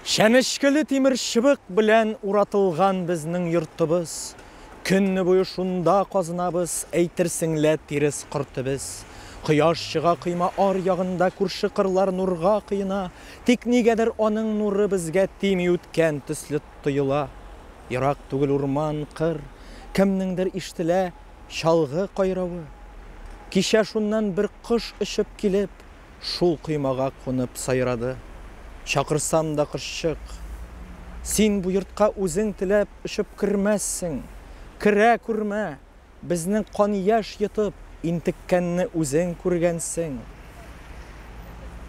Шәнешкелі темір шыбық білән уратылған біздің йұртыбыз. Күнні бойы шунда қазынабыз, әйтерсіңлә теріс құртыбыз. Құяш шыға қыйма ар яғында күрші қырлар нұрға қиына, тек негедір оның нұры бізге теми өткен түслі тұйыла. Ирақ түгіл урман қыр, кімніңдір іштілі шалғы қайрауы. Кеше шуннан бір қыш ішіп келіп, шул қыймаға қонып сайрады. Шақырсам да қышшық, сен бұ йұртқа өзің тілеп үшіп кірмәссің. Кірә күрмә, бізнің қан яш етіп, интіккәнні өзің көргенсің.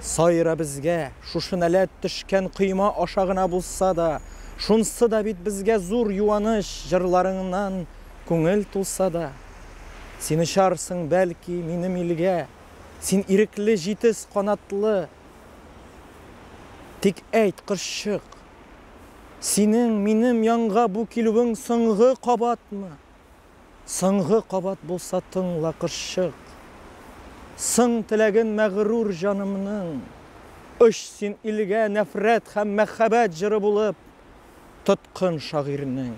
Сайра бізге, шушын әлет түшкен қыйма ашағына болса да, шунсы да бит бізге зур юаныш жырларыңнан көңіл тулса да. Сені шарсың бәлки менім елге, сен иреклі жетіс қанатлы. Тек әйт қыршық, сенің менім янға бұ келуің сыңғы қабат мы? Сыңғы қабат болса тыңла қыршық. Сың тіләгін мәғрур жанымның, үш сен илге нәфрәт һәм мәхәбәт жыры болып, тұтқын шағирінің.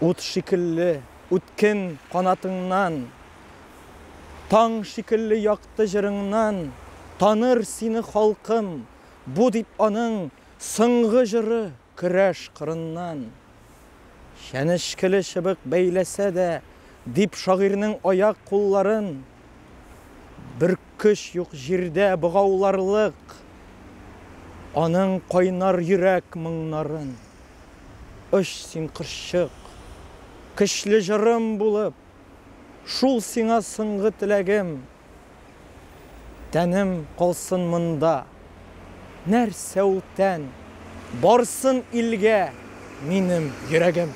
Ут шикілі, үткен қанатыңнан, таң шикілі яқты жырыңнан, таныр сені халқым, бұ деп аның сыңғы жыры күрәш қырыннан. Шәнішкілі шыбық бәйләсә дә, деп шағирның аяқ қолларын, бір күш юқ жерде бұғауларлық, аның қайнар йөрәк мұңнарын. Үш сен қыршық, кішлі жырым болып, шул сиңа сыңғы тіләгім. Тәнім қалсын мұнда, нәрсә ул тән, барсын илге минем йөрәгем.